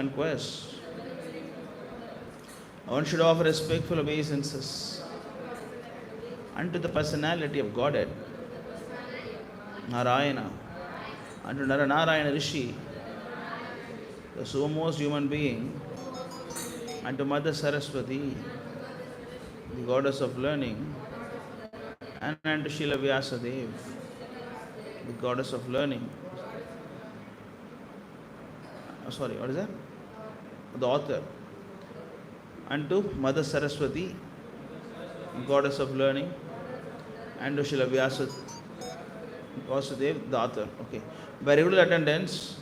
quest. One should offer respectful obeisances unto the personality of Godhead, Narayana, unto Naranarayana Rishi, the foremost human being, unto Mother Saraswati, the goddess of learning, and unto Srila Vyasadeva, the goddess of learning. What is that? The author. Unto Mother Saraswati, goddess of learning, and to Srila Vyasadeva, the author. Okay. By regular attendance,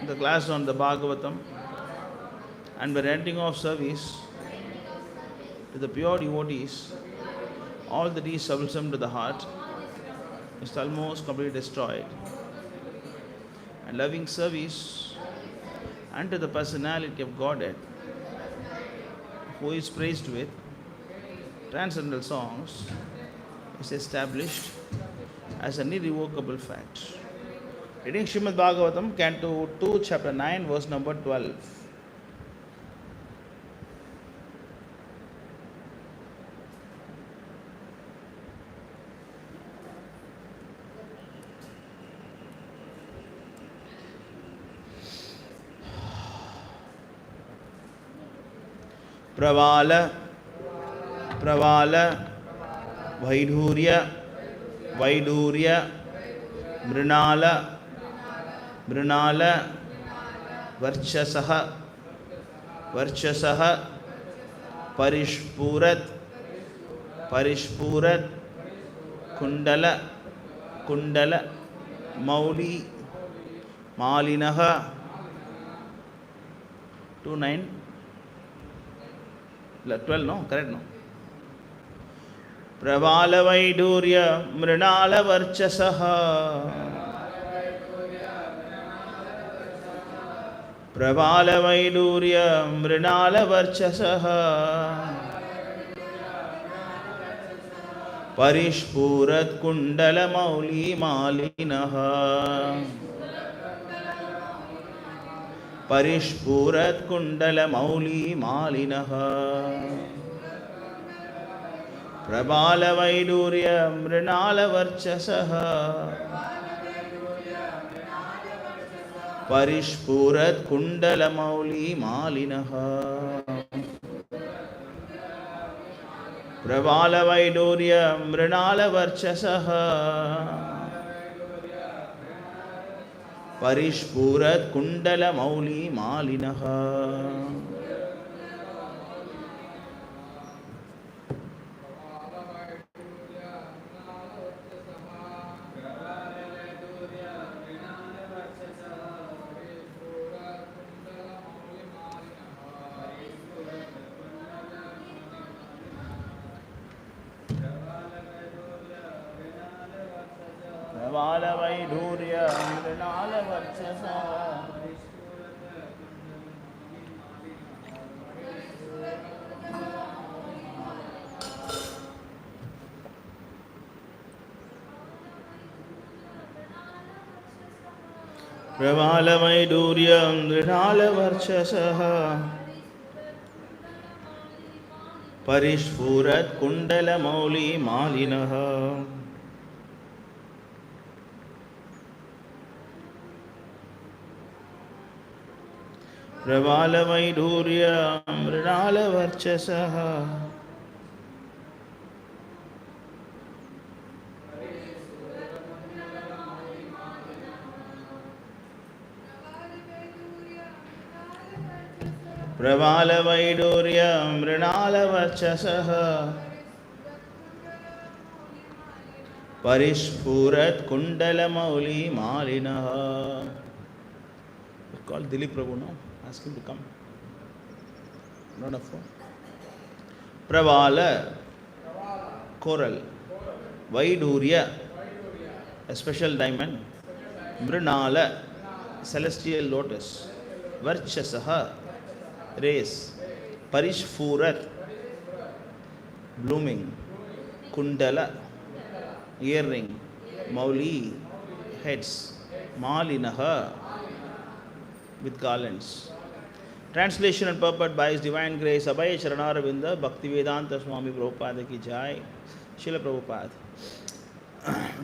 the class on the Bhagavatam, and by rendering of service to the pure devotees, all that is troublesome to the heart is almost completely destroyed. And loving service unto the personality of Godhead, who is praised with transcendental songs, is established as an irrevocable fact. Reading Srimad Bhagavatam, Canto 2, Chapter 9, verse number 12. Pravala, Vaidhurya, Mrinala, Varchasaha, Parishpurat, Kundala, Mauli, Malinaha, 2-9. 12, no? Correct, no? Pravala Vaidurya Mrinala Varchasaha. Pravala Vaidurya Mrinala Varchasaha. Parishpurat Kundala Mauli Malinaha. Parishpurat Kundala Mauli Malinaha. Prabhala Vaidurya Mrinala Varchasaha. Parishpurat Kundala Mauli Malinaha. Prabhala Vaidurya Mrinala Varchasaha. Parishpurat Kundala Mauli Malinaha. Pravala Vaidurya Mrinala Varchasaha. Pravala Vaidurya Mrinala Varchasaha. Parishpurat Kundala Mauli Malinaha. Pravala Vaidurya Mrinala Varchasaha. Pravala Vaidurya Mrinala Varchasaha. Parishpurat Kundala Mauli Malinaha. We call Dilip Prabhu now. Ask him to come. Not a phone. Pravala, coral. Vaidurya, a special diamond. Mrinala, celestial lotus. Varchasaha, race. Parishpurat, blooming. Kundala, earring. Mauli, heads. Malinaha, with garlands. Translation and purport by His Divine Grace Abhay Charanaravinda Bhakti Vedanta Swami Prabhupada Ki Jai. Srila Prabhupada.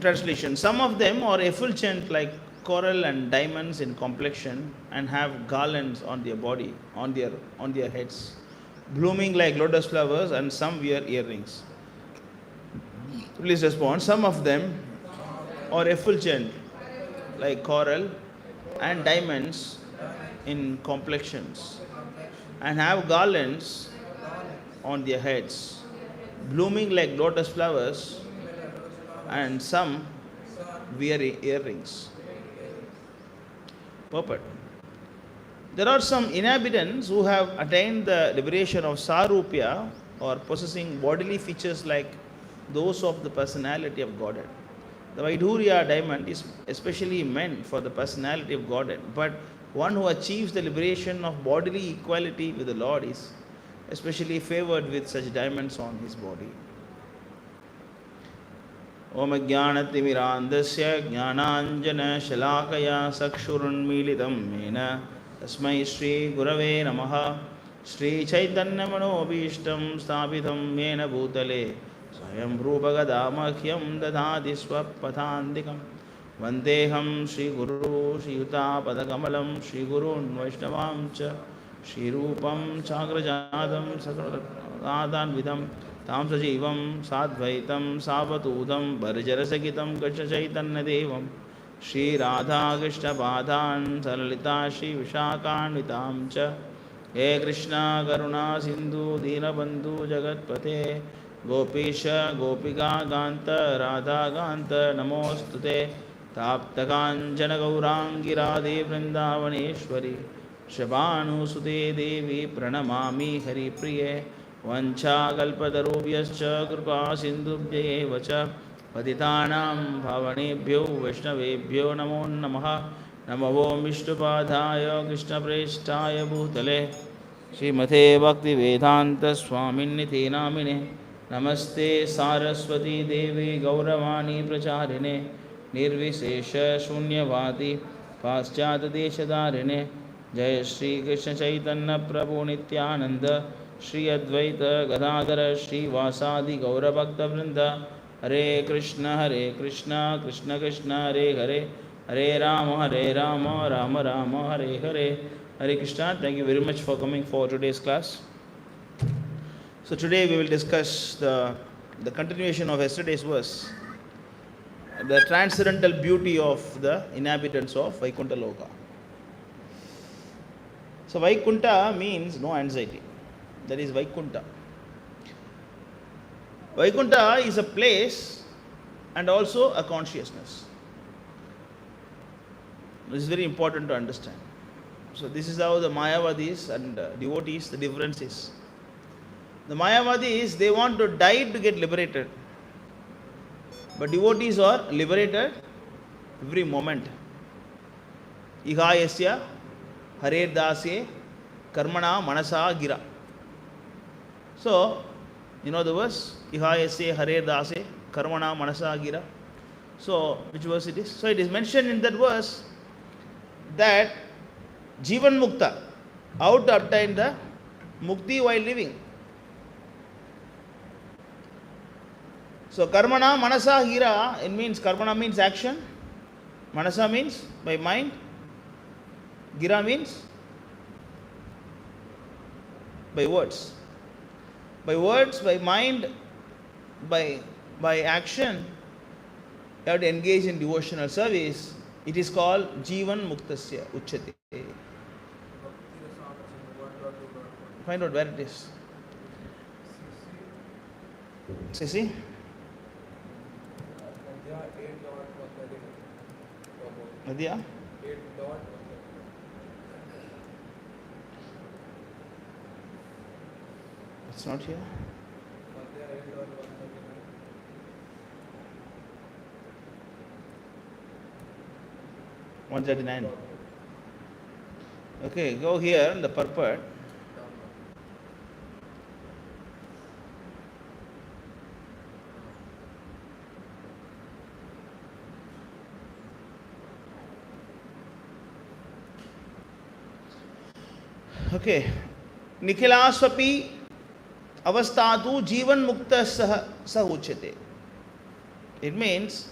Translation. Some of them are effulgent like coral and diamonds in complexion and have garlands on their body, on their heads, blooming like lotus flowers, and some wear earrings. Please respond. Some of them are effulgent like coral and diamonds in complexions and have garlands on their heads, blooming like lotus flowers, and some wear earrings. Purport. There are some inhabitants who have attained the liberation of Sarupya or possessing bodily features like those of the personality of Godhead. The Vaidhurya diamond is especially meant for the personality of Godhead, but one who achieves the liberation of bodily equality with the Lord is especially favored with such diamonds on his body. Om Jnanatimirandasya Jnananjana Shalakaya Sakshurunmilitam Mena Tasmai Shri Gurave Namaha Shri Chaitanya Manobhishtam Sthapitam Mena Bhutale Swayam Rupagadamakhyam Dadhati Swapathandikam Vandeham Shri Guru Shri Yuta Padakamalam Shri Gurun Vaishnavam Cha Shri Rupam Chagrajadam Sakradhan Vidam Tam Sajivam Sadvaitam Savatudam Barjarasagitam Kasha Chaitanya Devam Shri Radha Krishna Padhan Salalita Shri Vishakhanvitam Cha He Krishna Karuna Sindhu Dinabandhu Jagatpate Gopisha Gopika Ganta Radha Ganta Namostute Taptakanjana Gaurangi Radhe Vrindavaneshwari Shabanu Sute Devi Pranamami Hari Priye Vancha Kalpatarubhyascha Kripa Sindhubhya Vacha Patitanam Bhavanebhyo Vaishnavebhyo Namo Namaha Namo Vishnupadaya Krishna Presthaya Bhutale Srimate Bhakti Vedanta Swaminiti Namine Namaste Saraswati Devi Gauravani Pracharine Nirvisesha Shunyavati Paschat Deshadarine Jai Shri Krishna Chaitanya Prabhu Nityananda Shri Advaita Gadadhara Shri Vasadi Gaura Bhakta Vrinda Hare Krishna Krishna Krishna Hare Hare Hare Rama Rama Rama Hare Hare Hare Krishna. Thank you very much for coming for today's class. So today we will discuss the continuation of yesterday's verse, the transcendental beauty of the inhabitants of Vaikuntha Loka. So Vaikuntha means no anxiety. That is Vaikuntha. Vaikuntha is a place and also a consciousness. This is very important to understand. So this is how the Mayavadis and devotees, the difference is. The Mayavadis, they want to die to get liberated. But devotees are liberated every moment. Ihayasya Hare Dasye Karmana Manasa Gira. So, you know the verse? Ihayasya Hare Dasye Karmana Manasa Gira. So, which verse it is? So, it is mentioned in that verse that Jivan Mukta, how to obtain the Mukti while living. So, Karmana Manasa Gira, it means Karmana means action, Manasa means by mind, Gira means by words. By words, by mind, by action, you have to engage in devotional service. It is called Jivan Muktasya Uchyate. Find out where it is. See? Madhya? It's not here. 139. Okay, go here in the purport. Okay. Nikhilasvapi avastatu jivan mukta sah uchyate. It means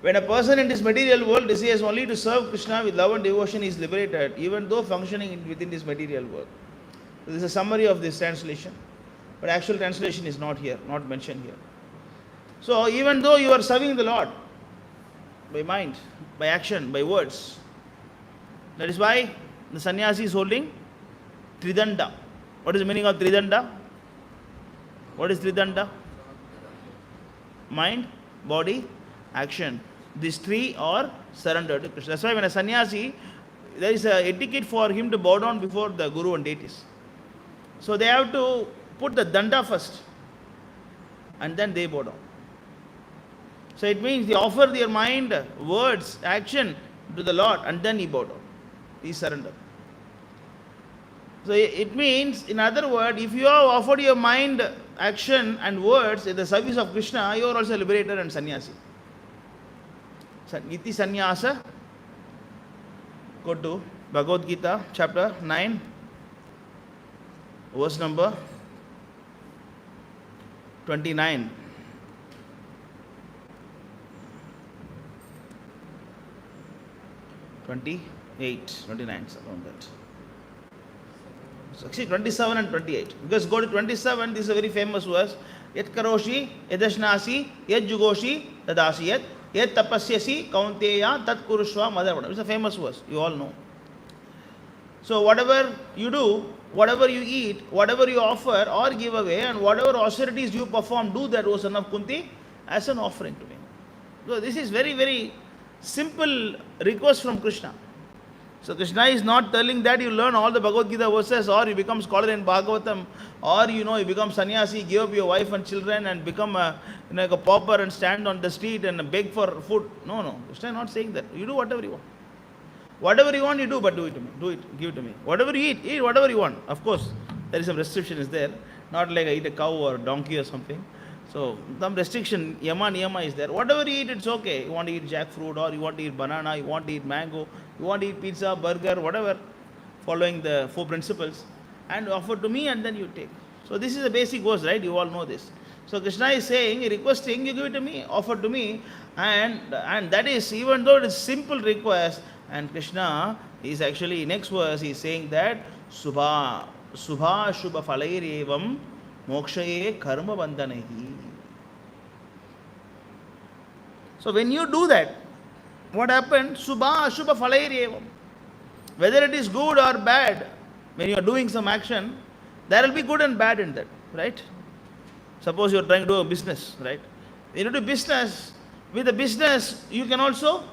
when a person in this material world desires only to serve Krishna with love and devotion, he is liberated, even though functioning within this material world. So this is a summary of this translation, but actual translation is not here, not mentioned here. So even though you are serving the Lord by mind, by action, by words, that is why the sannyasi is holding Tridanda. What is the meaning of Tridanda? What is Tridanda? Mind, body, action. These three are surrendered to Krishna. That's why when a sannyasi, there is a etiquette for him to bow down before the guru and deities. So they have to put the danda first and then they bow down. So it means they offer their mind, words, action to the Lord and then he bow down. He surrender. So it means, in other words, if you have offered your mind, action and words in the service of Krishna, you are also a liberator and sannyasi. Iti sannyasa. Go to Bhagavad Gita, chapter 9, verse number 29. 28, 29, around that. So actually 27 and 28. Because go to 27, this is a very famous verse. Yat karoshi, yadashnasi, yad jugoshi, tadasi yat, yat tapasyasi, kaunteya, tat kurushva, madhavana. It's a famous verse, you all know. So whatever you do, whatever you eat, whatever you offer or give away, and whatever austerities you perform, do that, O son of Kunti, as an offering to me. So this is very, very simple request from Krishna. So Krishna is not telling that you learn all the Bhagavad Gita verses or you become scholar in Bhagavatam or you become sannyasi, give up your wife and children and become like a pauper and stand on the street and beg for food. No. Krishna is not saying that. You do whatever you want. Whatever you want, you do, but do it to me. Do it, give it to me. Whatever you eat whatever you want. Of course, there is some restriction is there. Not like I eat a cow or donkey or something. So, some restriction, niyama is there. Whatever you eat, it's okay. You want to eat jackfruit or you want to eat banana, you want to eat mango, you want to eat pizza, burger, whatever, following the 4 principles, and offer to me and then you take. So, this is the basic verse, right? You all know this. So, Krishna is saying, requesting, you give it to me, offer to me, and that is, even though it is simple request, and Krishna is actually, next verse, he is saying that, Subha Shubha Falairevam Mokshaye Karma Bandhanehi. So when you do that, what happened? Subha Ashubha Falairevam. Whether it is good or bad, when you are doing some action, there will be good and bad in that, right? Suppose you are trying to do a business, right? When you do business, with the business, you can also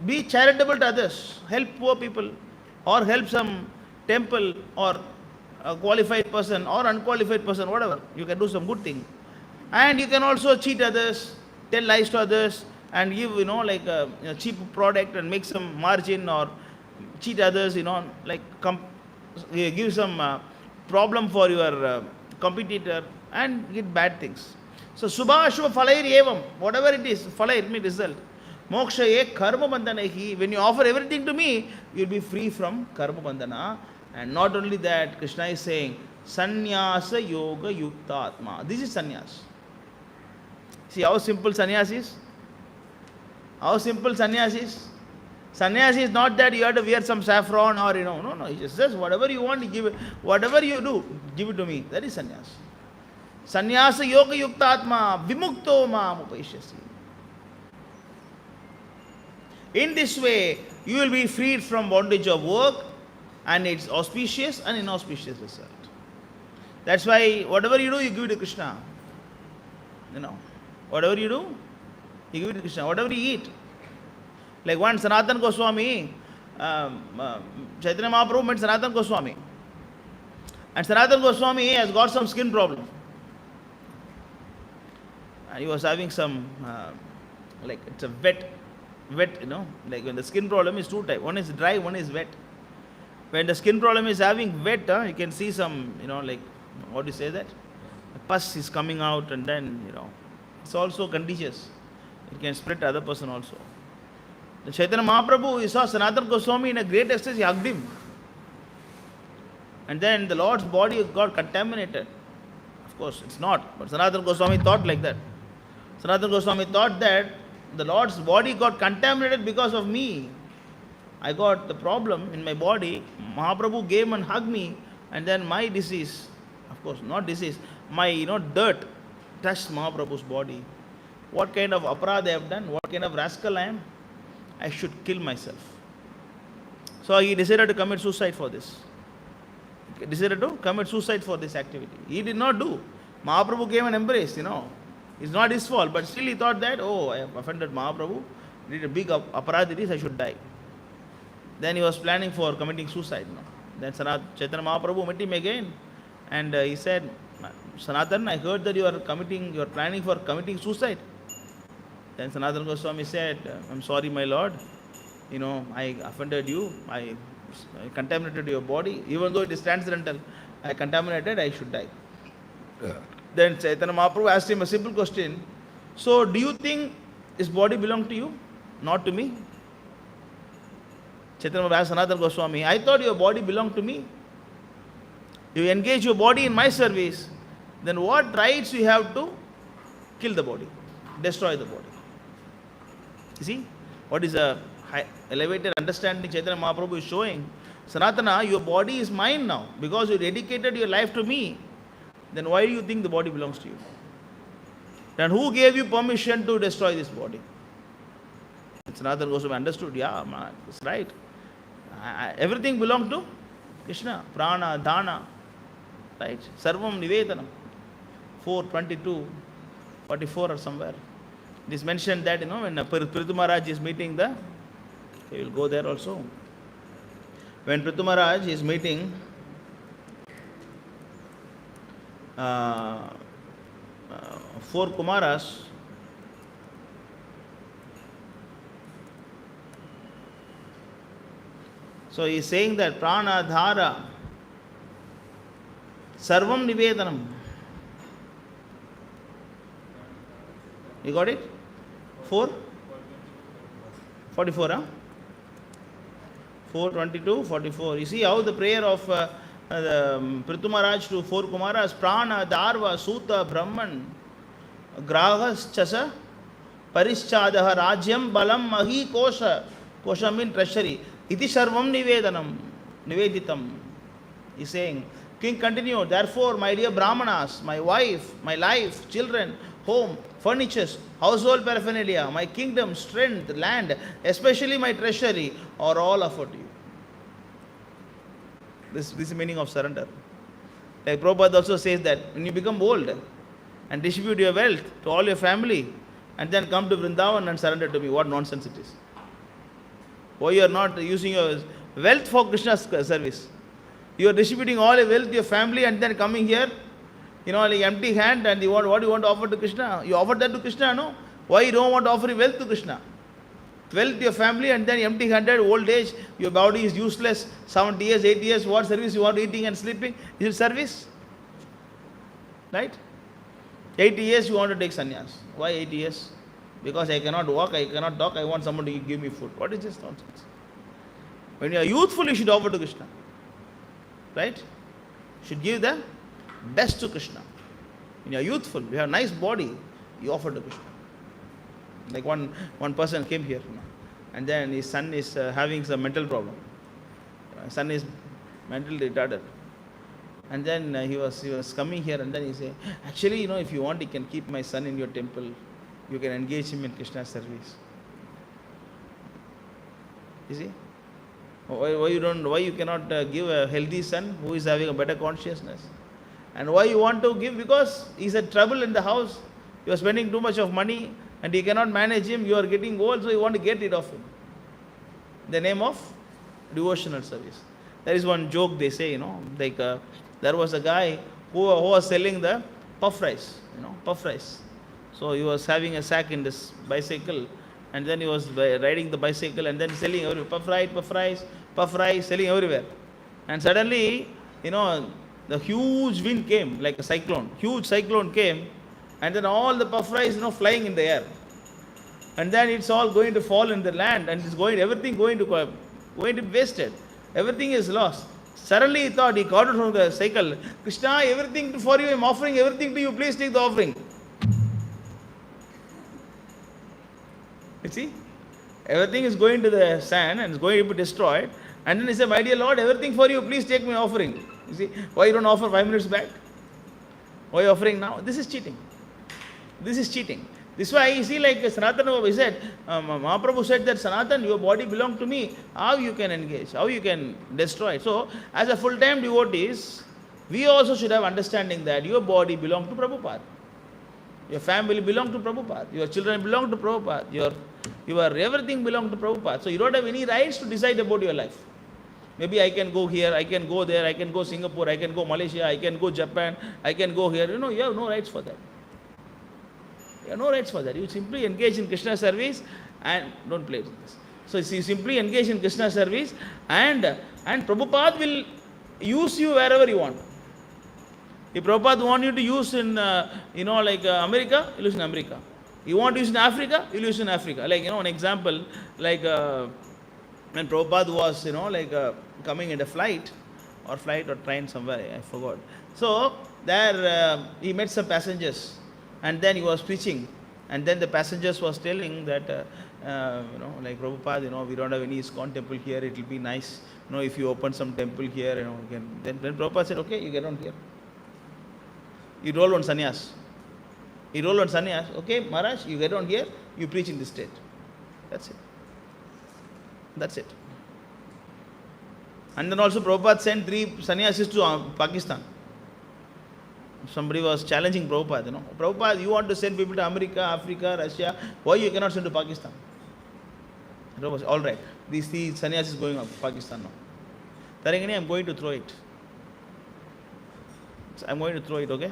be charitable to others, help poor people, or help some temple, or a qualified person, or unqualified person, whatever. You can do some good thing. And you can also cheat others, tell lies to others, and give, like a cheap product and make some margin, or cheat others, like give some problem for your competitor, and get bad things. So, Subha Shubha Falair Evam, whatever it is, Falair means result. Moksha Ek Karma Bandhanahi, when you offer everything to me, you will be free from Karma Bandhana. And not only that, Krishna is saying, Sannyasa Yoga Yukta Atma. This is sannyas. See how simple sannyas is? How simple sannyas is? Sannyas is not that you have to wear some saffron or no. It's just whatever you want, give it. Whatever you do, give it to me. That is sannyas. Sannyasa Yoga Yukta Atma Vimukto Mam Upaishyasi. In this way, you will be freed from bondage of work and its auspicious and inauspicious result. That's why whatever you do, you give it to Krishna. Whatever you do, you give it to Krishna. Whatever you eat. Like one Sanatana Goswami, Chaitanya Mahaprabhu met Sanatana Goswami. And Sanatana Goswami has got some skin problem. And he was having some, like it's a wet, like when the skin problem is two types. One is dry, one is wet. When the skin problem is having wet, you can see some, like, what do you say that? The pus is coming out and then, it's also contagious. It can spread to other person also. The Chaitanya Mahaprabhu, he saw Sanatana Goswami in a great ecstasy, he hugged him. And then the Lord's body got contaminated. Of course, it's not. But Sanatana Goswami thought like that. Sanatana Goswami thought that the Lord's body got contaminated because of me. I got the problem in my body. Mahaprabhu came and hugged me, and then my disease, of course, not disease, my dirt touched Mahaprabhu's body. What kind of aparadha I have done? What kind of rascal I am? I should kill myself. So he decided to commit suicide for this. He decided to commit suicide for this activity. He did not do. Mahaprabhu came and embraced, It's not his fault, but still he thought that, I have offended Mahaprabhu, did a big aparadha, I should die. Then he was planning for committing suicide. Then Chaitanya Mahaprabhu met him again, and he said, Sanatan, I heard that you are planning for committing suicide. Then Sanatana Goswami said, I'm sorry, my Lord, I offended you, I contaminated your body, even though it is transcendental, I contaminated, I should die. Yeah. Then Chaitanya Mahaprabhu asked him a simple question, so do you think this body belongs to you, not to me? Chaitanya Mahaprabhu asked Sanatana Goswami, I thought your body belonged to me. You engage your body in my service, then what rights you have to kill the body, destroy the body? You see, what is a high, elevated understanding Chaitanya Mahaprabhu is showing? Sanatana, your body is mine now, because you dedicated your life to me. Then why do you think the body belongs to you? Then who gave you permission to destroy this body? Sanatana Goswami understood, yeah, man, that's right. Everything belongs to Krishna, prana, dana, right? Sarvam nivedanam. 4:22, 44 or somewhere. It is mentioned that, when Prithu Maharaj is meeting we will go there also. When Prithu Maharaj is meeting four Kumaras, so he is saying that prana, dhara, sarvam nivedanam. You got it? 44, huh? 4:22, 44. You see how the prayer of Prithu Maharaj to four Kumaras, prana, dharva, suta, brahman, grahas, chasa, parischadaha, rajyam, balam, mahi, kosha. Kosha means treasury. Iti sarvam nivedanam, niveditam. He is saying, King continued, therefore, my dear Brahmanas, my wife, my life, children, home, furnitures, household paraphernalia, my kingdom, strength, land, especially my treasury, are all offered to you. This is the meaning of surrender. Like Prabhupada also says that when you become old and distribute your wealth to all your family and then come to Vrindavan and surrender to me, what nonsense it is. Why you are not using your wealth for Krishna's service? You are distributing all your wealth to your family and then coming here, like empty hand, and what you want to offer to Krishna? You offer that to Krishna, no? Why you don't want to offer wealth to Krishna? Wealth to your family and then empty handed, old age, your body is useless, 70 years, 80 years, what service you want, eating and sleeping? Is it service? Right? 80 years you want to take sannyas. Why 80 years? Because I cannot walk, I cannot talk, I want somebody to give me food. What is this nonsense? When you are youthful, you should offer to Krishna. Right? You should give the best to Krishna. When you are youthful, you have a nice body, you offer to Krishna. Like one person came here, and then his son is having some mental problem. His son is mentally retarded. And then he was coming here, and then he said, actually, if you want, you can keep my son in your temple. You can engage him in Krishna's service. You see? Why you cannot give a healthy son who is having a better consciousness? And why you want to give? Because he's at trouble in the house. You are spending too much of money and you cannot manage him. You are getting old, so you want to get rid of him. In the name of devotional service. There is one joke they say, like there was a guy who was selling the puff rice, puff rice. So he was having a sack in this bicycle, and then he was riding the bicycle and then selling everywhere. Puff rice, selling everywhere. And suddenly, the huge wind came, like a cyclone. Huge cyclone came, and then all the puff rice, flying in the air. And then it's all going to fall in the land, and everything going to be wasted. Everything is lost. Suddenly he thought, he got it from the cycle. Krishna, everything for you, I'm offering everything to you, please take the offering. You see? Everything is going to the sand and is going to be destroyed. And then he said, my dear Lord, everything for you, please take my offering. You see? Why you don't offer 5 minutes back? Why are you offering now? This is cheating. This is cheating. This is why you see, like Sanatana Baba said, Mahaprabhu said that Sanatan, your body belongs to me. How you can engage? How you can destroy it? So, as a full-time devotees, we also should have understanding that your body belongs to Prabhupada. Your family belongs to Prabhupada. Your children belong to Prabhupada. Your everything belongs to Prabhupada. So, you don't have any rights to decide about your life. Maybe I can go here, I can go there, I can go Singapore, I can go Malaysia, I can go Japan, I can go here. You have no rights for that. You have no rights for that. You simply engage in Krishna service and don't play with this. So you simply engage in Krishna service and Prabhupada will use you wherever you want. If Prabhupada want you to use in, America, you'll use in America. You want to use in Africa, you'll use in Africa. Like, an example, like when Prabhupada was, coming in a flight or train somewhere, I forgot. So there he met some passengers. And then he was preaching, and then the passengers was telling that, like Prabhupada, we don't have any ISKCON temple here. It will be nice, if you open some temple here, Then Prabhupada said, okay, you get on here. You roll on sannyas. Okay, Maharaj, you get on here. You preach in this state. That's it. And then also Prabhupada sent 3 sannyasis to Pakistan. Somebody was challenging Prabhupada, Prabhupada, you want to send people to America, Africa, Russia, why you cannot send to Pakistan? Prabhupada said, all right, these sannyasis going up Pakistan now. Tarangani, I'm going to throw it. I'm going to throw it, okay?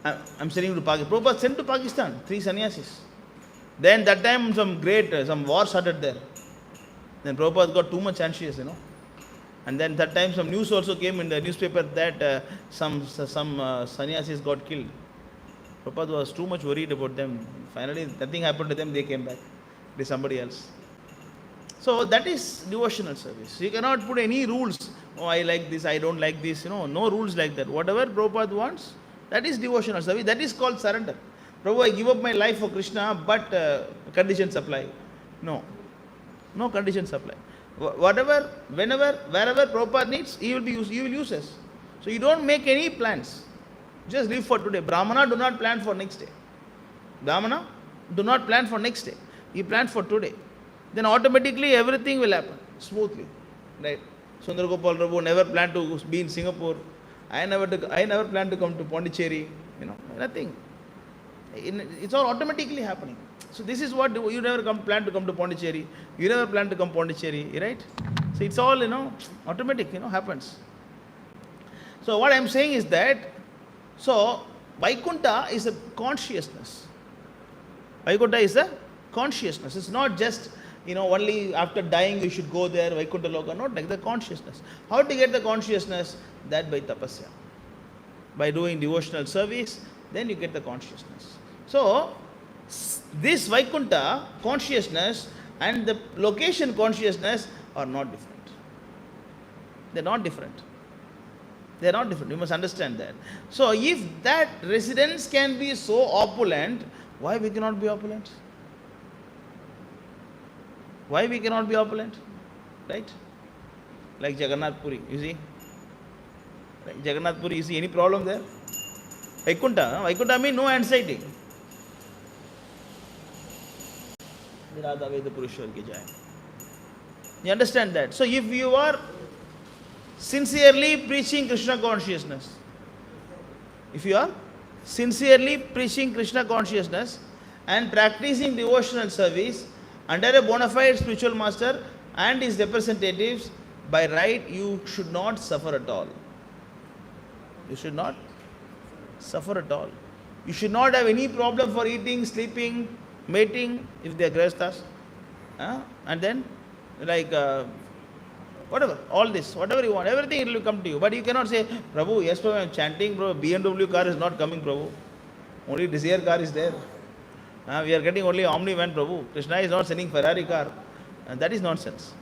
I'm sending to Pakistan. Prabhupada sent to Pakistan 3 sannyasis. Then that time some war started there. Then Prabhupada got too much anxious, And then that time some news also came in the newspaper that some sannyasis got killed. Prabhupada was too much worried about them. Finally, nothing happened to them, they came back. It is somebody else. So that is devotional service. You cannot put any rules. Oh, I like this, I don't like this. No rules like that. Whatever Prabhupada wants, that is devotional service. That is called surrender. Prabhu, I give up my life for Krishna, but conditions apply. No conditions apply. Whatever, whenever, wherever Prabhupada needs, he will use us. So you don't make any plans. Just live for today. Brahmana do not plan for next day. Brahmana do not plan for next day. He plans for today. Then automatically everything will happen smoothly. Right? Sundar Gopal Prabhu never planned to be in Singapore. I never planned to come to Pondicherry. Nothing. It's all automatically happening. So this is what you never plan to come to Pondicherry. You never plan to come to Pondicherry, right? So it's all, automatic, happens. So what I'm saying is that, so Vaikuntha is a consciousness. Vaikuntha is a consciousness. It's not just, only after dying you should go there, Vaikuntha Loka. Not like the consciousness. How to get the consciousness? That by tapasya. By doing devotional service, then you get the consciousness. So, this Vaikuntha consciousness and the location consciousness are not different. They're not different. You must understand that. So, if that residence can be so opulent, why we cannot be opulent? Why we cannot be opulent? Right? Like Jagannath Puri, you see? Like Jagannath Puri, you see any problem there? Vaikuntha means no anxiety. You understand that? So if you are sincerely preaching Krishna consciousness, and practicing devotional service under a bona fide spiritual master and his representatives, by right you should not suffer at all. You should not suffer at all. You should not have any problem for eating, sleeping, mating, if they are grihasthas. And then, whatever, all this, whatever you want, everything it will come to you. But you cannot say, Prabhu, yes, Prabhu, I am chanting, Prabhu, BMW car is not coming, Prabhu. Only desire car is there. We are getting only Omni van Prabhu. Krishna is not sending Ferrari car. And that is nonsense.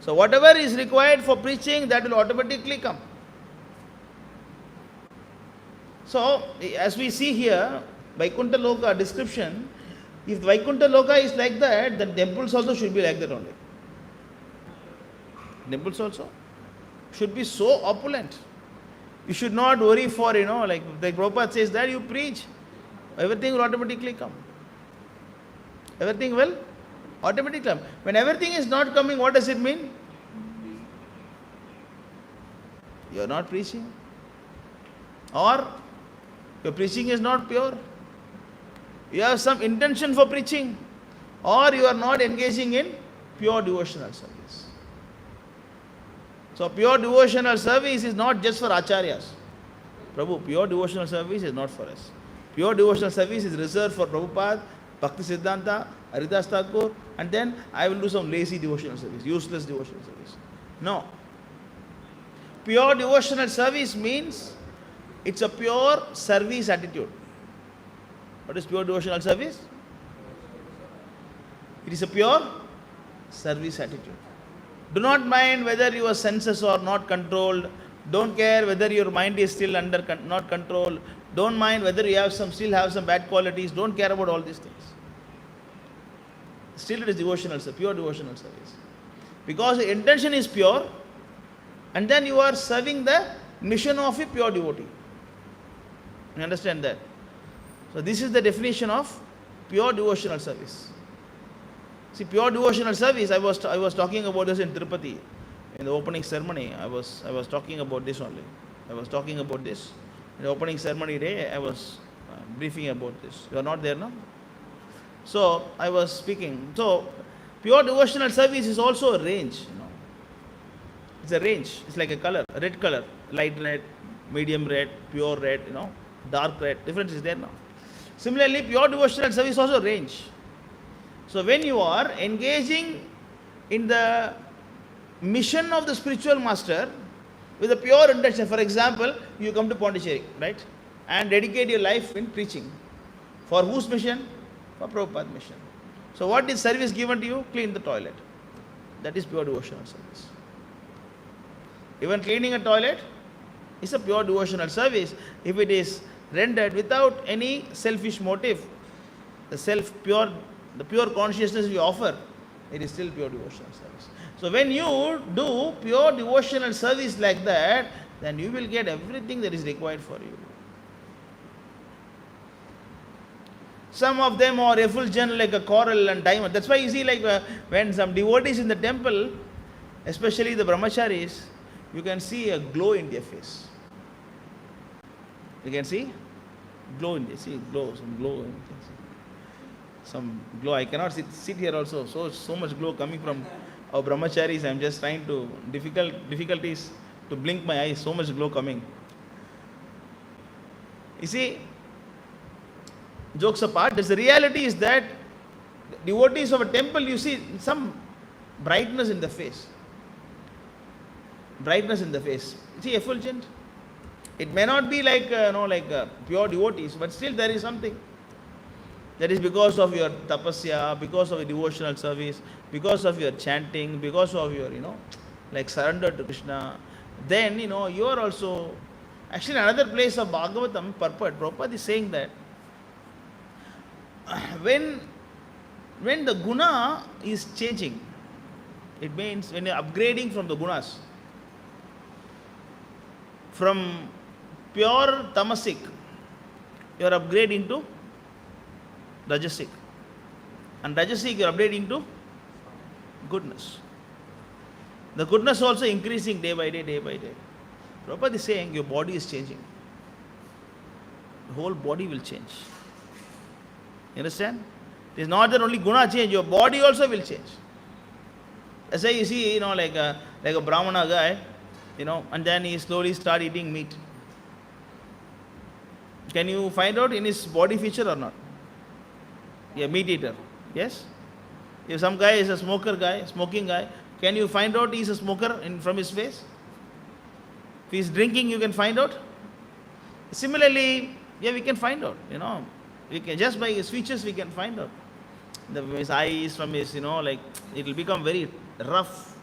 So whatever is required for preaching, that will automatically come. So, as we see here, Vaikuntha Loka description, if Vaikuntha Loka is like that, then temples also should be like that only. Temples also should be so opulent. You should not worry for, like Prabhupada says that you preach, everything will automatically come. Everything will automatically come. When everything is not coming, what does it mean? You are not preaching. Or your preaching is not pure. You have some intention for preaching. Or you are not engaging in pure devotional service. So pure devotional service is not just for acharyas. Prabhu, pure devotional service is not for us. Pure devotional service is reserved for Prabhupada, Bhakti Siddhanta, Haridas Thakur, and then I will do some lazy devotional service, useless devotional service. No. Pure devotional service means it's a pure service attitude. What is pure devotional service? It is a pure service attitude. Do not mind whether your senses are not controlled. Don't care whether your mind is still not controlled. Don't mind whether you still have some bad qualities. Don't care about all these things. Still it is devotional, pure devotional service. Because the intention is pure, and then you are serving the mission of a pure devotee. You understand that? So this is the definition of pure devotional service. See, pure devotional service, I was talking about this in Tirupati. In the opening ceremony, I was talking about this only. I was talking about this. In the opening ceremony day, I was briefing about this. You are not there now? So, I was speaking. So, pure devotional service is also a range. It's a range. It's like a color, a red color. Light red, medium red, pure red, dark red. Difference is there now. Similarly, pure devotional service is also a range. So, when you are engaging in the mission of the spiritual master with a pure intention, for example, you come to Pondicherry, right? And dedicate your life in preaching. For whose mission? For Prabhupada's mission. So what is service given to you? Clean the toilet. That is pure devotional service. Even cleaning a toilet is a pure devotional service if it is rendered without any selfish motive. The pure consciousness we offer, it is still pure devotional service. So when you do pure devotional service like that, then you will get everything that is required for you. Some of them are effulgent like a coral and diamond. That's why you see, like when some devotees in the temple, especially the brahmacharis, you can see a glow in their face. You can see glow in their face. See glow, some glow. Some glow. I cannot sit here also. So much glow coming from our brahmacharis. I am just trying to difficulties to blink my eyes. So much glow coming. You see, jokes apart, the reality is that devotees of a temple, you see some brightness in the face. Brightness in the face. See, effulgent. It may not be like pure devotees, but still there is something. That is because of your tapasya, because of your devotional service, because of your chanting, because of your, surrender to Krishna. Then, you are also, actually another place of Bhagavatam, purport, Prabhupada is saying that when the guna is changing, it means when you are upgrading from the gunas, from pure tamasic, you are upgrading to rajasic, and rajasic you are upgrading to goodness. The goodness also increasing day by day, day by day. Prabhupada is saying your body is changing. The whole body will change. You understand? It is not that only guna change, your body also will change. That's why you see, like a Brahmana guy, and then he slowly start eating meat. Can you find out in his body feature or not? Yeah, meat eater. Yes? If some guy is a smoking guy, can you find out he is a smoker from his face? If he is drinking, you can find out. Similarly, we can find out, We can, just by his features we can find out. His eyes, from his, like, it will become very rough.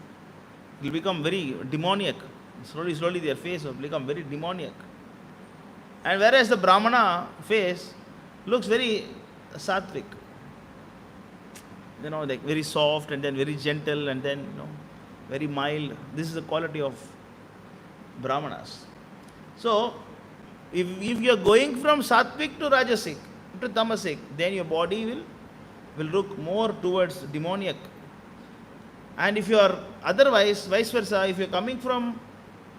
It will become very demoniac. Slowly their face will become very demoniac. And whereas the Brahmana face looks very sattvic. Like very soft and then very gentle and then, very mild. This is the quality of Brahmanas. So, if you are going from sattvic to rajasic to tamasic, then your body will look more towards demoniac. And if you are otherwise, vice versa, if you are coming from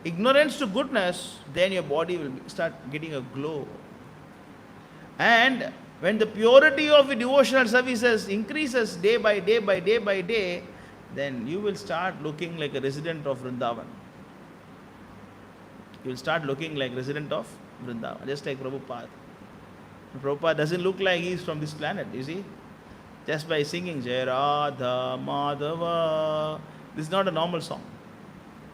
ignorance to goodness, then your body will start getting a glow. And when the purity of the devotional services increases day by day, then you will start looking like a resident of Vrindavan. You will start looking like resident of Vrindavan, just like Prabhupada. Prabhupada doesn't look like he is from this planet, you see. Just by singing Jai Radha Madhava. This is not a normal song.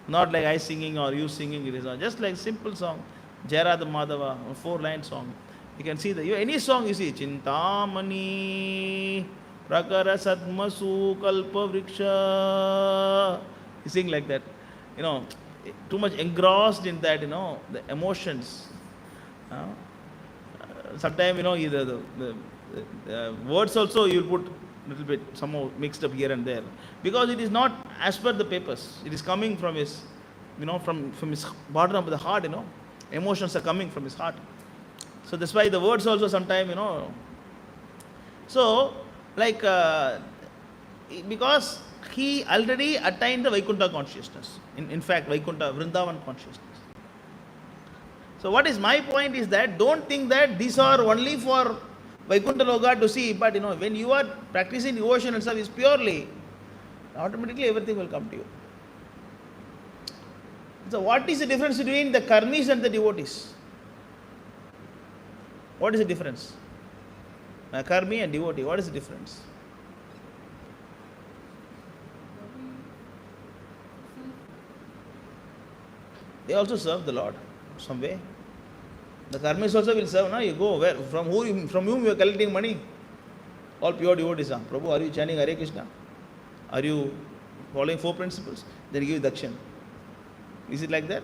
Not like I singing or you singing, it is not. Just like simple song. Jai Radha Madhava, a 4-line song. You can see that. Any song you see, Chintamani, Prakara Sadmasu Kalpa Vriksha. You sing like that. Too much engrossed in that, the emotions. Sometimes, the words also you will put a little bit somehow mixed up here and there. Because it is not as per the papers. It is coming from his, from his bottom of the heart, Emotions are coming from his heart. So that's why the words also sometimes, So, like, because he already attained the Vaikuntha consciousness. In fact, Vaikuntha, Vrindavan consciousness. So what is my point is that don't think that these are only for Vaikuntha Loka to see, but when you are practicing devotion and service purely, automatically everything will come to you. So what is the difference between the karmis and the devotees? What is the difference? A karmi and devotee, what is the difference? They also serve the Lord some way. The karmis also will serve. Now you go where from whom you are collecting money? All pure devotees. Prabhu, are you chanting Hare Krishna? Are you following 4 principles? Then give dakshin. Is it like that?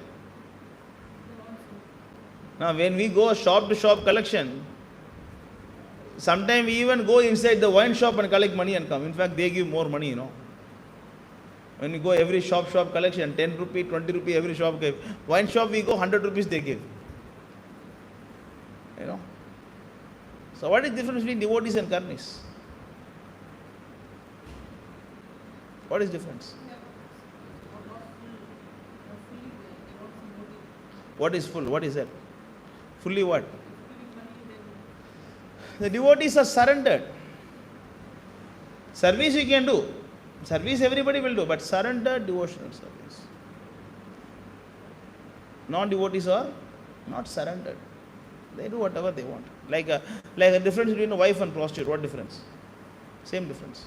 Now when we go shop to shop collection, sometimes we even go inside the wine shop and collect money and come. In fact, they give more money, When we go every shop collection, 10 rupee, 20 rupee, every shop give. Wine shop we go, 100 rupees they give. So what is the difference between devotees and karmis? What is the difference? What is full? What is that? Fully what? The devotees are surrendered. Service you can do. Service everybody will do, but surrendered devotional service. Non-devotees are not surrendered. They do whatever they want. Like a difference between a wife and prostitute. What difference? Same difference.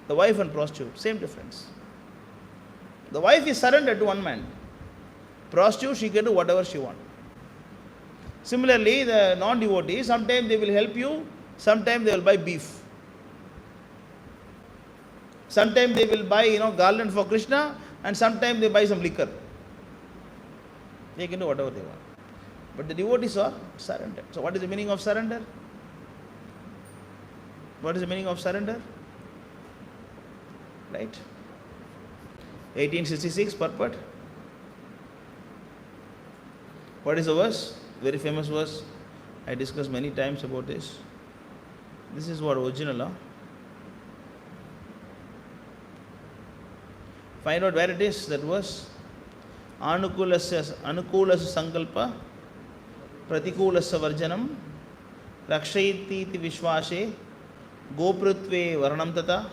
The wife and prostitute, same difference. The wife is surrendered to one man. Prostitute, she can do whatever she wants. Similarly, the non-devotee, sometimes they will help you, sometimes they will buy beef. Sometimes they will buy, garland for Krishna, and sometimes they buy some liquor. They can do whatever they want. But the devotees are surrendered. So what is the meaning of surrender? What is the meaning of surrender? Right? 1866, purport. What is the verse? Very famous verse. I discussed many times about this. This is what original. Find out where it is, that verse. Anukulasya sankalpa pratikulasya varjanam rakshayiti vishwashe gopritve varanam tata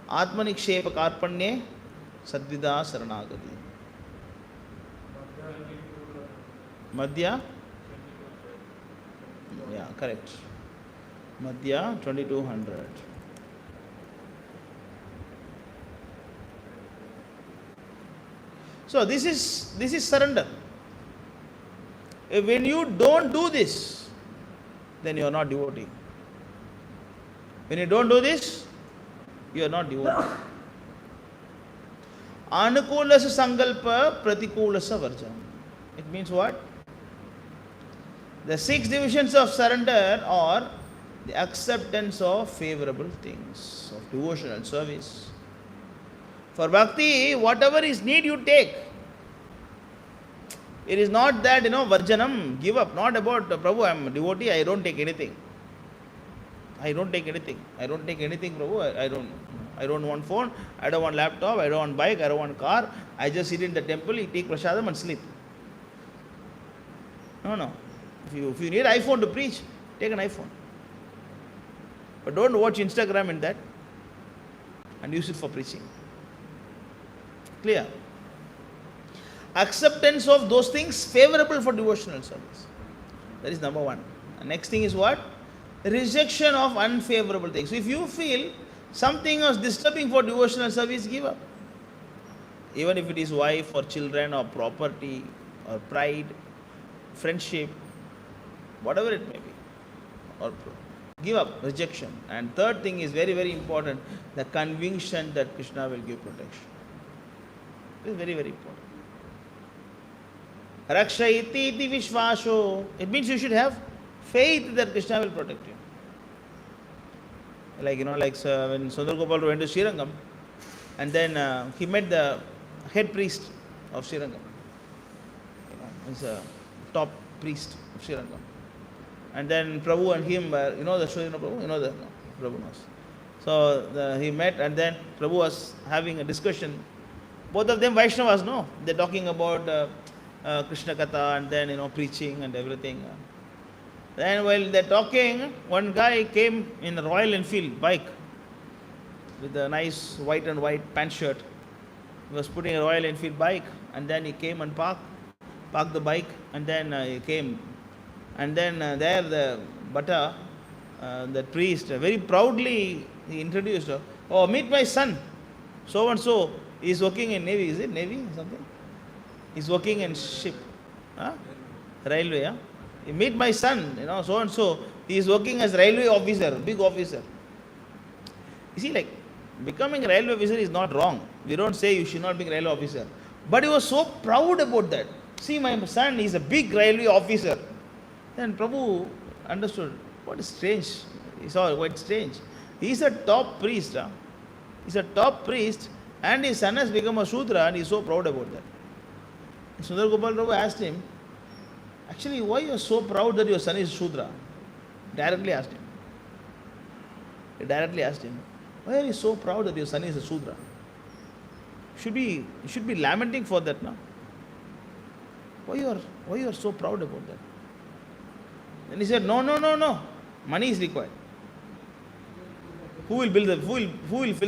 atmanikshepa karpanye sadvida saranagati. Madhya? Yeah, correct. Madhya 2200. So this is surrender. When you don't do this, then you are not devotee. When you don't do this, you are not devotee. Anukulasa sankalpa pratikulasa varjanam. It means what? The 6 divisions of surrender are the acceptance of favorable things, of devotional service. For bhakti, whatever is need you take. It is not that, varjanam, give up. Not about, Prabhu, I am a devotee, I don't take anything. I don't take anything, Prabhu. I don't want phone, I don't want laptop, I don't want bike, I don't want car. I just sit in the temple, take prasadam and sleep. No. If you need iPhone to preach, take an iPhone. But don't watch Instagram in that and use it for preaching. Clear? Acceptance of those things favorable for devotional service. That is number 1. The next thing is what? Rejection of unfavorable things. So if you feel something is disturbing for devotional service, give up. Even if it is wife or children or property or pride, friendship, whatever it may be. Or give up, rejection. And third thing is very, very important, the conviction that Krishna will give protection. It is very, very important. Rakshayiti iti vishvasho. It means you should have faith that Krishna will protect you. Like when Sundar Gopal went to Srirangam, and then he met the head priest of Srirangam. He's a top priest of Srirangam. And then Prabhu and him were, the story, Prabhu? No, Prabhu knows. So he met, and then Prabhu was having a discussion. Both of them Vaishnavas, no? They're talking about Krishna Katha and then, preaching and everything. Then while they're talking, one guy came in a Royal Enfield bike with a nice white and white pant shirt. He was putting a Royal Enfield bike, and then he came and parked the bike, and then he came. And then there the Bhakta, the priest, very proudly he introduced her. Oh, meet my son. So and so. He is working in Navy. Is it Navy or something? He is working in ship. Railway. Huh? You meet my son, so and so. He is working as railway officer, big officer. You see, becoming a railway officer is not wrong. We don't say you should not be a railway officer. But he was so proud about that. See, my son is a big railway officer. Then Prabhu understood. What is strange? He saw quite strange. He is a top priest. He is a top priest, and his son has become a Shudra, and he is so proud about that. Sundar Gopal Prabhu asked him, actually, why you are so proud that your son is Shudra? Directly asked him. He directly asked him, why are you so proud that your son is a Shudra? You should be lamenting for that now. Why you are so proud about that? Then he said, no. Money is required. Who will fill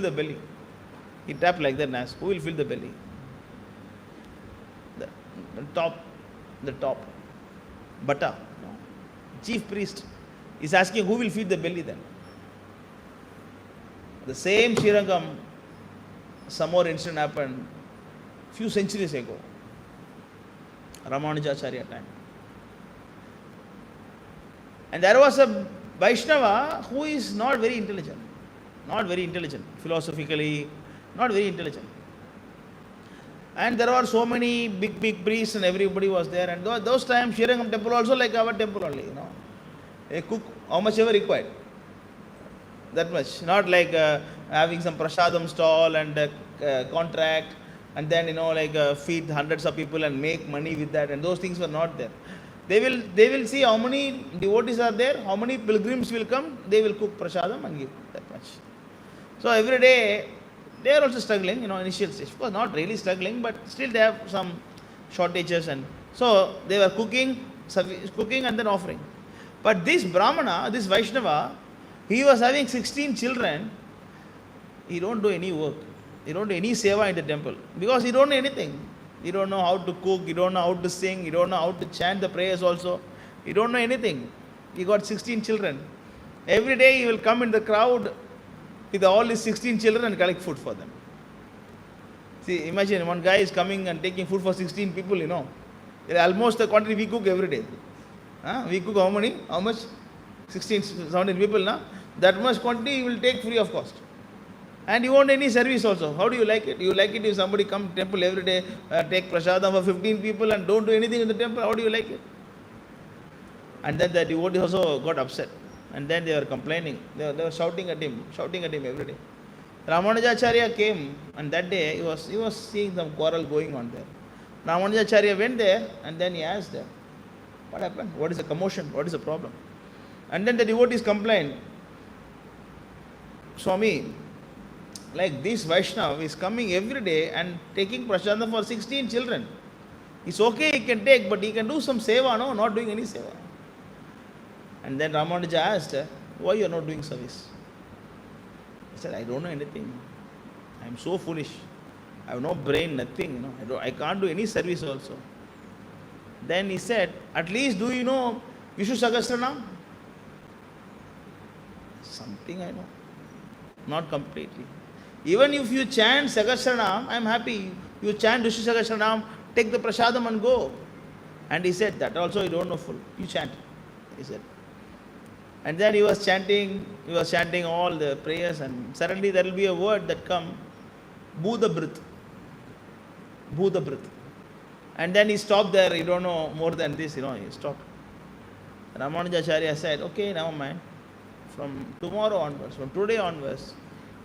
the belly? He tapped like that and asked, who will fill the belly? The top. Bhakta, chief priest, is asking who will feed the belly then. The same Srirangam, some more incident happened few centuries ago. Ramanujacharya time. And there was a Vaishnava who is not very intelligent. Philosophically, not very intelligent. And there were so many big priests and everybody was there. And those times, Srirangam temple also like our temple only, They cook how much ever required. That much. Not like having some prasadam stall and contract and then, feed hundreds of people and make money with that. And those things were not there. They will see how many devotees are there, how many pilgrims will come, they will cook prasadam and give that much. So every day, they are also struggling, initial stage. Of course, not really struggling, but still they have some shortages. And so they were cooking and then offering. But this Brahmana, this Vaishnava, he was having 16 children. He don't do any work. He don't do any seva in the temple. Because he don't know anything. He don't know how to cook, he don't know how to sing, he don't know how to chant the prayers also. He don't know anything. He got 16 children. Every day he will come in the crowd with all his 16 children and collect food for them. See, imagine one guy is coming and taking food for 16 people, Almost the quantity we cook every day. We cook how many? How much? 16, 17 people, na? That much quantity you will take free of cost. And you want any service also. How do you like it? You like it if somebody come to temple every day, take prasadam for 15 people and don't do anything in the temple. How do you like it? And then the devotees also got upset. And then they were complaining. They were shouting at him every day. Ramanujacharya came, and that day he was seeing some quarrel going on there. Ramanujacharya went there, and then he asked them, what happened? What is the commotion? What is the problem? And then the devotees complained, Swami, like this Vaishnava is coming every day and taking prasadam for 16 children. It's okay, he can take, but he can do some seva, no? Not doing any seva. And then Ramanuja asked, why you are not doing service? He said, I don't know anything. I am so foolish. I have no brain, nothing. I can't do any service also. Then he said, at least do you know Vishnu Sahasranam? Something I know. Not completely. Even if you chant Sahasranam, I am happy. You chant Vishnu Sahasranam, take the prasadam and go. And he said, that also you don't know full. You chant. He said. And then he was chanting all the prayers, and suddenly there will be a word that come, Bhudabrit. Bhudabrit. And then he stopped there, you don't know more than this, he stopped. Ramanujacharya said, okay, never mind. From tomorrow onwards, from today onwards,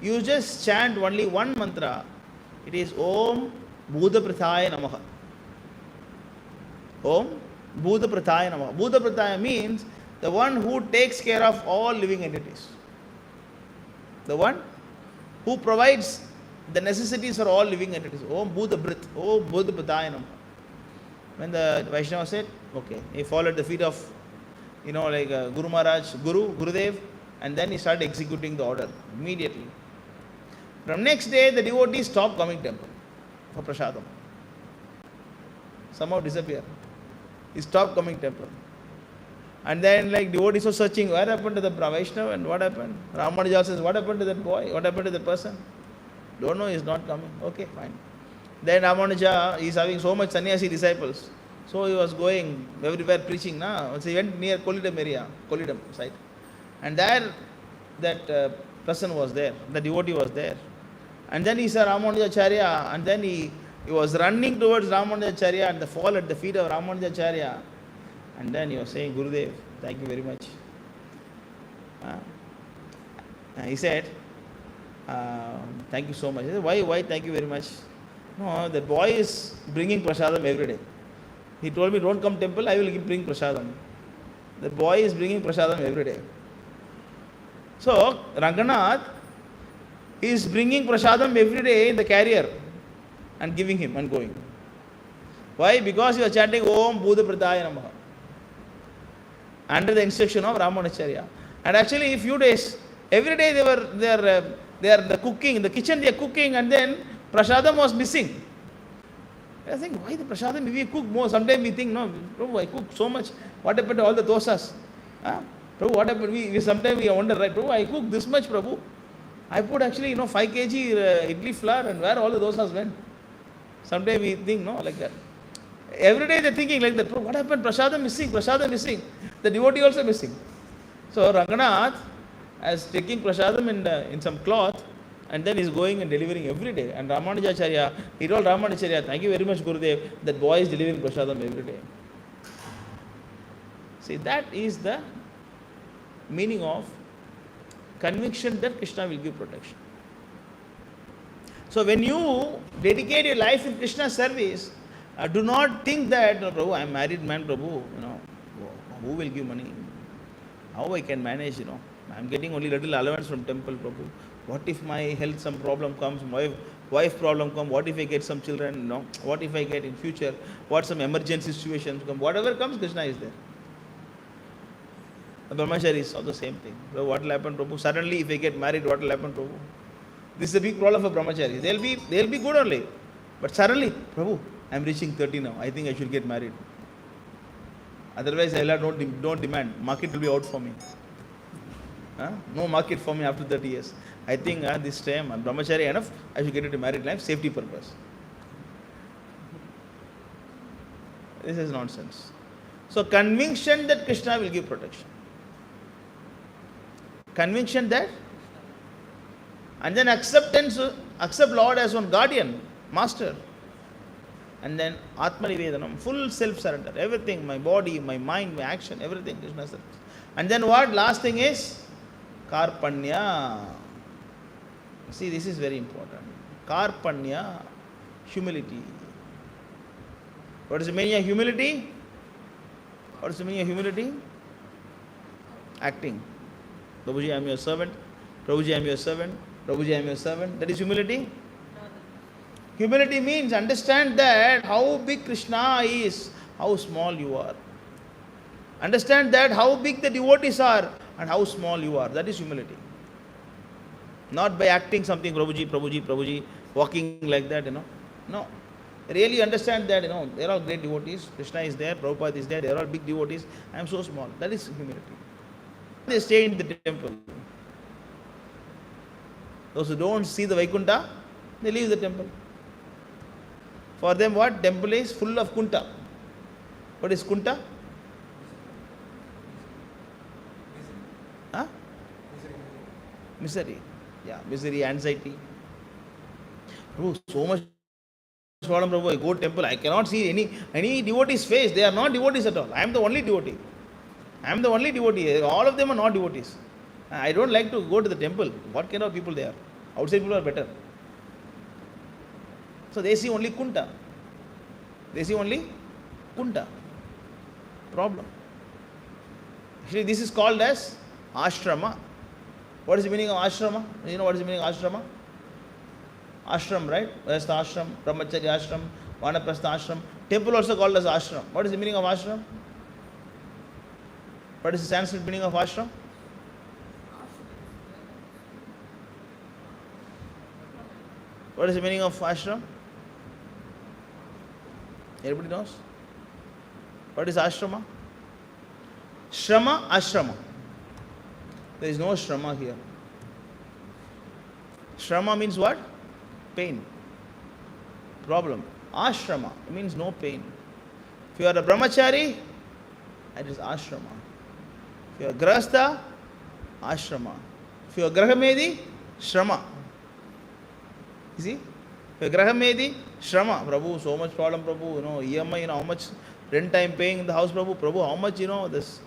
you just chant only one mantra. It is Om Bhudaprithaya Namaha. Om Bhudaprithaya Namaha. Bhudaprithaya means the one who takes care of all living entities. The one who provides the necessities for all living entities. Om Bhudabrit. Om Bhudaprithaya Namaha. When the Vaishnava said, okay, he followed the feet of, Guru Maharaj, Gurudev, and then he started executing the order immediately. From next day, the devotees stopped coming temple for prasadam. Somehow disappeared. He stopped coming temple. And then devotees were searching, what happened to the Vaishnava and what happened? Ramanuja says, what happened to that boy? What happened to that person? Don't know, he's not coming. Okay, fine. Then Ramanuja is having so much sannyasi disciples. So he was going everywhere preaching. So he went near Kolidam site. And there, that person was there, the devotee was there. And then he saw Ramanujacharya, and then he was running towards Ramanujacharya and fall at the feet of Ramanujacharya. And then he was saying, Gurudev, thank you very much. He said, thank you so much. He said, why thank you very much? No, the boy is bringing prasadam every day. He told me, don't come temple, I will bring prasadam. The boy is bringing prasadam every day. So, Ranganath is bringing prasadam every day in the carrier and giving him and going. Why? Because he was chanting Om Bhudaprithaya Namaha under the instruction of Ramanujacharya. And actually, a few days, every day they are cooking, in the kitchen they are cooking, and then prasadam was missing. I think, why the prasadam? Maybe we cook more. Sometimes we think, no, Prabhu, I cook so much. What happened to all the dosas? Prabhu, what happened? Sometimes we wonder, right? Prabhu, I cook this much, Prabhu. I put actually, 5 kg idli flour, and where all the dosas went? Sometimes we think, no, like that. Every day they're thinking like that. Prabhu, what happened? Prasadam missing. The devotee also missing. So Ranganath is taking prasadam in some cloth, and then he's going and delivering every day. And Ramanujacharya, he told Ramanujacharya, thank you very much, Gurudev, that boy is delivering prasadam every day. See, that is the meaning of conviction that Krishna will give protection. So when you dedicate your life in Krishna's service, do not think that, Prabhu, I am married man, Prabhu, who will give money? How I can manage, I am getting only little allowance from temple, Prabhu. What if my health, some problem comes, my wife problem comes, what if I get some children, what if I get in future, what some emergency situations come, whatever comes, Krishna is there. The brahmacharis are the same thing. Prabhu, what will happen, Prabhu? Suddenly, if I get married, what will happen, Prabhu? This is a big problem for brahmacharis. They'll be good only. But suddenly, Prabhu, I am reaching 30 now. I think I should get married. Otherwise, Allah don't demand. Market will be out for me. No market for me after 30 years. I think this time I'm brahmachari enough. I should get into married life, safety purpose. This is nonsense. So conviction that Krishna will give protection. Conviction that, and then acceptance, accept Lord as one guardian, master. And then Atma Nivedanam, full self-surrender, everything, my body, my mind, my action, everything, Krishna service. And then what? Last thing is Karpanya. See, this is very important. Karpanya, humility. What is the meaning of humility? What is the meaning of humility? Acting. Prabhuji, I am your servant. Prabhuji, I am your servant. Prabhuji, I am your servant. That is humility. Humility means understand that how big Krishna is, how small you are. Understand that how big the devotees are and how small you are. That is humility. Not by acting something, Prabhuji, Prabhuji, Prabhuji, walking like that, No. Really understand that, they are all great devotees. Krishna is there, Prabhupada is there, they are all big devotees. I am so small. That is humility. They stay in the temple. Those who don't see the Vaikuntha, they leave the temple. For them what? Temple is full of kunta. What is kunta? Huh? Misery. Yeah, misery, anxiety. Prabhu, so much problem, Prabhu. I go to temple, I cannot see any devotee's face. They are not devotees at all. I am the only devotee. I am the only devotee. All of them are not devotees. I don't like to go to the temple. What kind of people they are? Outside people are better. So they see only kunta. They see only kunta. Problem. Actually, this is called as ashrama. What is the meaning of ashrama? You know what is the meaning of ashrama? Ashram, right? That's the ashram, brahmacharya ashram, vanaprastha ashram. Temple also called as ashram. What is the meaning of ashram? What is the Sanskrit meaning of ashram? What is the meaning of ashram? Everybody knows? What is ashrama? Shrama, ashrama. There is no shrama here. Shrama means what? Pain. Problem. Ashrama means no pain. If you are a brahmachari, it is ashrama. If you are grahastha, ashrama. If you are grahamedi, shrama. You see? If you are grahamedi, shrama. Prabhu, so much problem, Prabhu. EMI, how much rent I am paying in the house, Prabhu. Prabhu, how much, this.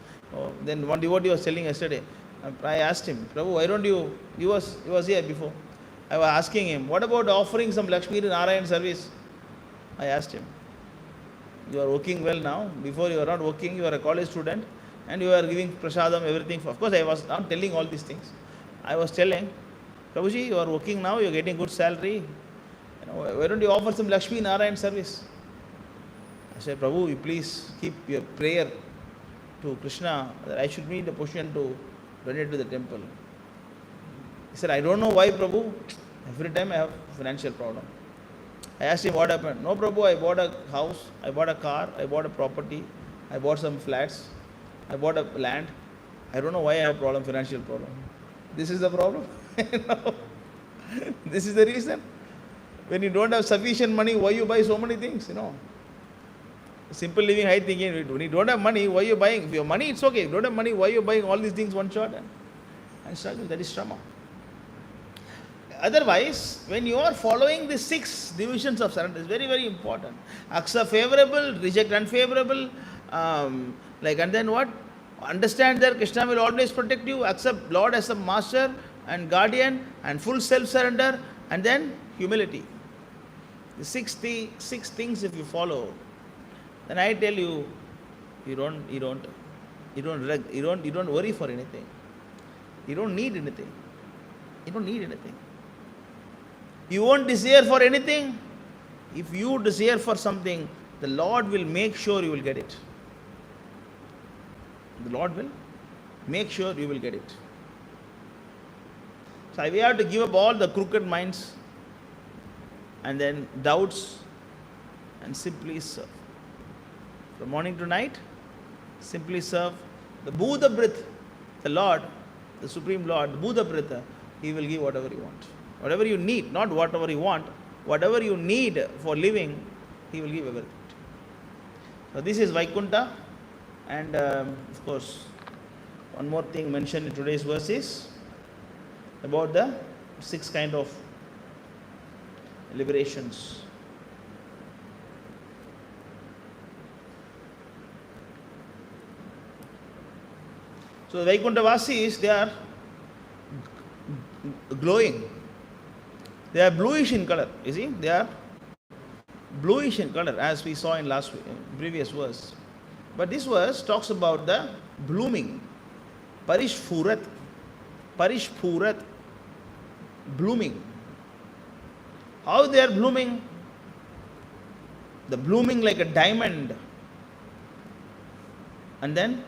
Then one devotee was telling yesterday. I asked him, Prabhu, why don't you, he was here before. I was asking him, what about offering some Lakshmi Narayan service? I asked him. You are working well now. Before you are not working, you are a college student and you are giving prasadam, everything. Of course, I was not telling all these things. I was telling, Prabhuji, you are working now, you are getting good salary. Why don't you offer some Lakshmi Narayan service? I said, Prabhu, you please keep your prayer to Krishna that I should meet the position to donate to the temple. He said, I don't know why, Prabhu. Every time I have financial problem. I asked him what happened. No, Prabhu, I bought a house, I bought a car, I bought a property, I bought some flats, I bought a land. I don't know why I have problem, financial problem. This is the problem. This is the reason. When you don't have sufficient money, why you buy so many things, Simple living, high thinking. When you don't have money, why you buying? If you have money, it's okay. If you don't have money, why you buying all these things one shot? And struggle, that is shrama. Otherwise, when you are following the 6 divisions of surrender, it's very, very important. Accept favorable, reject unfavorable, and then what? Understand that Krishna will always protect you, accept Lord as a master and guardian, and full self-surrender, and then humility. The 6 things if you follow, then I tell you, you don't worry for anything. You don't need anything. You don't need anything. You won't desire for anything. If you desire for something, the Lord will make sure you will get it. The Lord will make sure you will get it. So we have to give up all the crooked minds and then doubts and simply serve. From morning to night, simply serve. The Buddha breath, the Lord, the Supreme Lord, the Buddha breath, He will give whatever you want. Whatever you need, not whatever you want, whatever you need for living, He will give everything. So this is Vaikuntha, and of course, one more thing mentioned in today's verse is about the 6 kind of liberations. So the Vaikuntavasis, they are glowing. They are bluish in color. You see, they are bluish in color, as we saw in previous verse. But this verse talks about the blooming. Parishphurat, blooming. How they are blooming? The blooming like a diamond. And then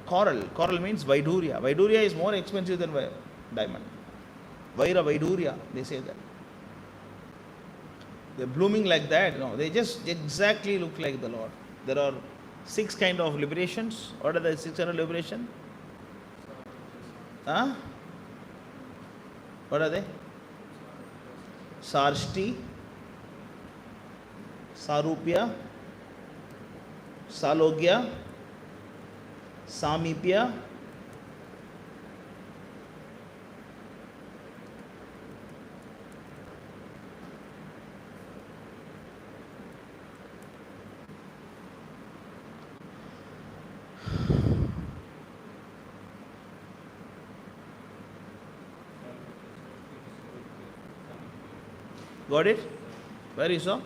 coral. Coral means Vaidurya. Vaidurya is more expensive than diamond. Vaira Vaidurya, they say that. They're blooming like that. No, they just exactly look like the Lord. There are 6 kind of liberations. What are the 6 kind of liberation? Huh? What are they? Sarshti, Sarupya, Salogya, Samipya, got it? Where you saw?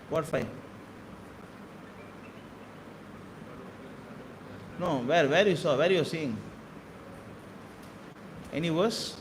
What 5? No, where you saw? Where you are seeing? Any verse?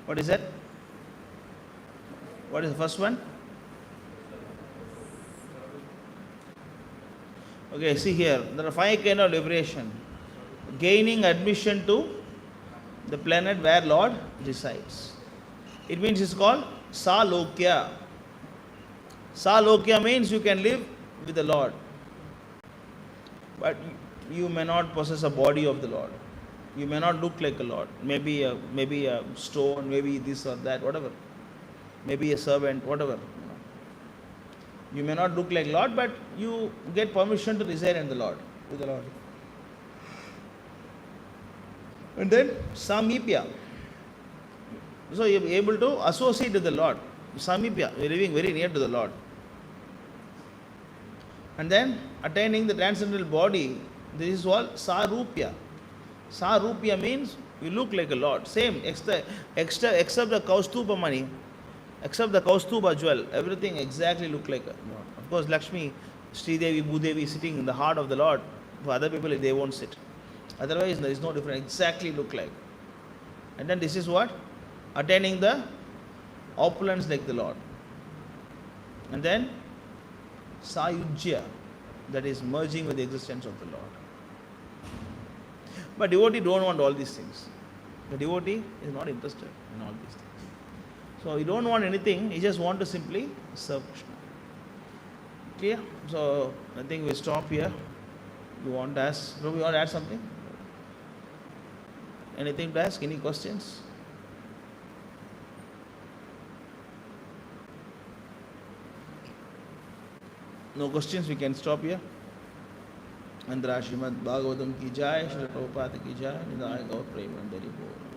What is that? What is the first one? Okay, see here, there are 5 kind of liberation. Gaining admission to the planet where Lord resides. It means it's called Salokya. Salokya means you can live with the Lord, but you may not possess a body of the Lord. You may not look like a Lord. Maybe a stone, maybe this or that, whatever. Maybe a servant, whatever. You may not look like Lord, but you get permission to reside in the Lord, with the Lord. And then Samipya. So you are able to associate with the Lord. Samipya, you are living very near to the Lord. And then attaining the transcendental body, this is called Sarupya. Sarupya means you look like a Lord. Same, except the Kaustuba money, except the Kaustuba jewel, everything exactly look like a Lord. Of course, Lakshmi, Sridevi, Bhudevi sitting in the heart of the Lord. For other people, they won't sit. Otherwise, there is no difference. Exactly look like. And then this is what? Attaining the opulence like the Lord. And then Sayujya, that is merging with the existence of the Lord. But devotee don't want all these things. The devotee is not interested in all these things. So he don't want anything, he just want to simply serve Krishna. Clear? So I think we stop here. You want to ask? Prabhu, you want to add something? Anything to ask? Any questions? No questions, we can stop here. Andra Srimad Bhagavatam ki jai, Shri Prabhupada ki jai, Nidaya Gaur Premanandari Bol.